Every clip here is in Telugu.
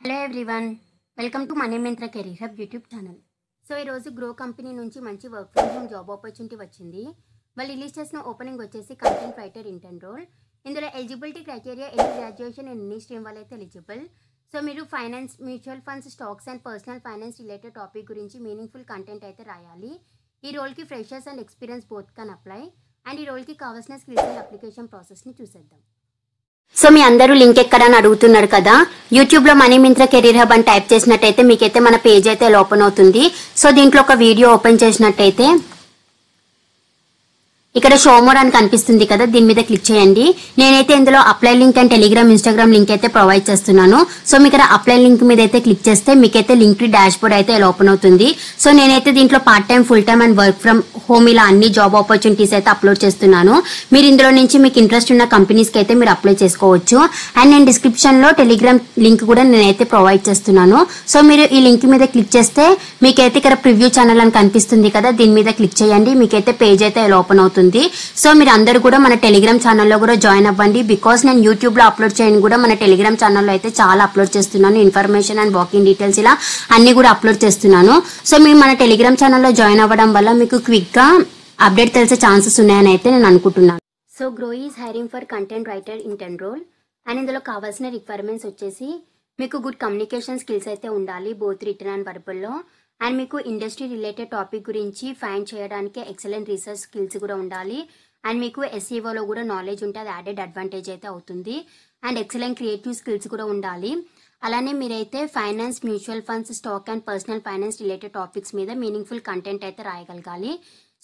Hello everyone, welcome to money Myntra career hub YouTube channel. So ఈరోజు గ్రో కంపెనీ నుంచి మంచి work from home job opportunity వచ్చింది. వాళ్ళు రిలీజ్ చేసిన ఓపెనింగ్ వచ్చేసి కంటెంట్ రైటర్ ఇంటర్న్ రోల్. ఇందులో eligibility criteria any graduation and any stream వాళ్ళైతే ఎలిజిబుల్. సో మీరు finance, mutual funds, stocks and personal finance related topic గురించి మీనింగ్ఫుల్ కంటెంట్ అయితే రాయాలి. ఈ రోల్కి freshers and experience both can apply. And ఈ రోల్కి కావాల్సిన స్కిల్స్ అండ్ అప్లికేషన్ ప్రాసెస్ని చూసేద్దాం. సో మీ అందరూ లింక్ ఎక్కడని అడుగుతున్నారు కదా. యూట్యూబ్లో మనీ మింత్రా కెరీర్ హబ్ అని టైప్ చేసినట్టయితే మీకైతే మన పేజ్ అయితే ఓపెన్ అవుతుంది. సో దీంట్లో ఒక వీడియో ఓపెన్ చేసినట్టయితే ఇక్కడ షో మోర్ అని కనిపిస్తుంది కదా, దీని మీద క్లిక్ చేయండి. నేనైతే ఇందులో apply link and Telegram, Instagram link అయితే ప్రొవైడ్ చేస్తున్నాను. సో మీకు ఇక్కడ అప్లై లింక్ మీద అయితే క్లిక్ చేస్తే మీకైతే లింక్ డాష్ బోర్డ్ అయితే ఓపెన్ అవుతుంది. సో నేనైతే దీంట్లో part time, full time and work from home ఇలా అన్ని జాబ్ ఆపర్చునిటీస్ అయితే అప్లోడ్ చేస్తున్నాను. మీరు ఇందులో నుంచి మీకు ఇంట్రెస్ట్ ఉన్న కంపెనీస్ కి అయితే మీరు అప్లై చేసుకోవచ్చు. అండ్ నేను డిస్క్రిప్షన్ లో టెలిగ్రామ్ లింక్ కూడా నేనైతే ప్రొవైడ్ చేస్తున్నాను. సో మీరు ఈ లింక్ మీద క్లిక్ చేస్తే మీకైతే ఇక్కడ ప్రివ్యూ ఛానల్ అని కనిపిస్తుంది కదా, దీని మీద క్లిక్ చేయండి. మీకైతే పేజ్ అయితే ఓపెన్ అవుతుంది. సో మీరు అందరూ కూడా మన టెలిగ్రామ్ ఛానల్లో కూడా జాయిన్ అవ్వండి. బికాస్ నేను యూట్యూబ్ లో అప్లోడ్ చేయను కూడా మన టెలిగ్రామ్ ఛానల్లో అయితే చాలా అప్లోడ్ చేస్తున్నాను. ఇన్ఫర్మేషన్ అండ్ వాకింగ్ డీటెయిల్స్ ఇలా అన్ని కూడా అప్లోడ్ చేస్తున్నాను. సో మీరు మన టెలిగ్రామ్ ఛానల్లో జాయిన్ అవ్వడం వల్ల మీకు క్విక్ గా అప్డేట్ తెలిసే ఛాన్సెస్ ఉన్నాయని అయితే నేను అనుకుంటున్నాను. So Groww is hiring for content writer intern role. And ఇందులో కావాల్సిన రిక్వైర్మెంట్స్ వచ్చేసి మీకు గుడ్ కమ్యూనికేషన్ స్కిల్స్ అయితే ఉండాలి, బోత్ రిటర్న్ అండ్ వర్బల్లో. అండ్ మీకు ఇండస్ట్రీ రిలేటెడ్ టాపిక్ గురించి ఫైండ్ చేయడానికి ఎక్సలెంట్ రీసెర్చ్ స్కిల్స్ కూడా ఉండాలి. అండ్ మీకు ఎస్ఈఓలో కూడా నాలెడ్జ్ ఉంటే అది యాడెడ్ అడ్వాంటేజ్ అయితే అవుతుంది. అండ్ ఎక్సలెంట్ క్రియేటివ్ స్కిల్స్ కూడా ఉండాలి. అలానే మీరైతే finance, mutual funds, stock and personal finance related topics మీద మీనింగ్ఫుల్ కంటెంట్ అయితే రాయగలగాలి.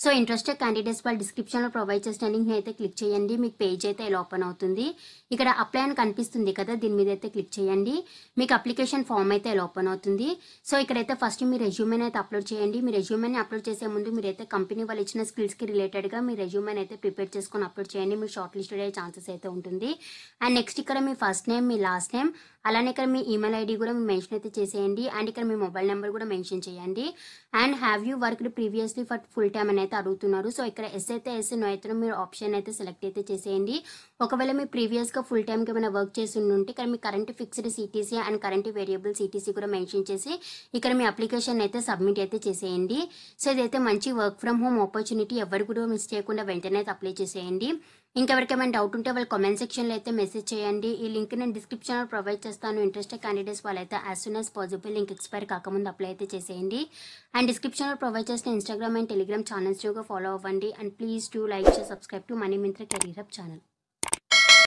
సో ఇంట్రెస్టెడ్ క్యాండిడేట్స్ వాళ్ళు డిస్క్రిప్షన్లో ప్రొవైడ్ చేసిన లింక్ అయితే క్లిక్ చేయండి. మీకు పేజ్ అయితే ఇలా ఓపెన్ అవుతుంది. ఇక్కడ అప్లై అని కనిపిస్తుంది కదా, దీని మీద అయితే క్లిక్ చేయండి. మీకు అప్లికేషన్ ఫామ్ అయితే ఇలా ఓపెన్ అవుతుంది. సో ఇక్కడైతే ఫస్ట్ మీ రెజ్యూమెని అయితే అప్లోడ్ చేయండి. మీ రెజ్యూమెని అప్లోడ్ చేసే ముందు మీరైతే కంపెనీ వాళ్ళు ఇచ్చిన స్కిల్స్కి రిలేటెడ్గా మీ రెజ్యూమెని అయితే ప్రిపేర్ చేసుకొని అప్లోడ్ చేయండి. మీరు షార్ట్ లిస్టెడ్ అయ్యే ఛాన్సెస్ అయితే ఉంటుంది. అండ్ నెక్స్ట్ ఇక్కడ మీ ఫస్ట్ నేమ్, మీ లాస్ట్ నేమ్, అలానే ఇక్కడ మీ ఈమెయిల్ ఐడి కూడా మీ మెన్షన్ అయితే చేసేయండి. అండ్ ఇక్కడ మీ మొబైల్ నెంబర్ కూడా మెన్షన్ చేయండి. And have you worked previously for full time అని అయితే అడుగుతున్నారు. సో ఇక్కడ ఎస్ అయితే ఎస్, నో అయితే మీరు ఆప్షన్ అయితే సెలెక్ట్ అయితే చేసేయండి. ఒకవేళ మీ ప్రీవియస్గా ఫుల్ టైమ్కి ఏమైనా వర్క్ చేసి ఉంటే ఇక్కడ మీ current fixed CTC and current variable CTC కూడా మెన్షన్ చేసి ఇక్కడ మీ అప్లికేషన్ అయితే సబ్మిట్ అయితే చేసేయండి. సో ఇదైతే మంచి వర్క్ ఫ్రమ్ హోమ్ ఆపర్చునిటీ, ఎవరు కూడా మిస్ చేయకుండా వెంటనే అయితే అప్లై చేసేయండి. ఇంకెవరికైనా డౌట్ ఉంటే వాళ్ళు కామెంట్ సెక్షన్లో అయితే మెసేజ్ చేయండి. ఈ లింక్ నేను డిస్క్రిప్షన్లో ప్రొవైడ్ చేస్తాను. ఇంట్రెస్టెడ్ క్యాండిడేట్స్ వాళ్ళైతే as soon as possible link expire కాకముందు అప్లై అయితే చేసేయండి. అండ్ డిస్క్రిప్షన్లో ప్రొవైడ్ చేసిన Instagram and Telegram channels follow అవ్వండి. And please do like, share, subscribe to money Myntra career hub channel.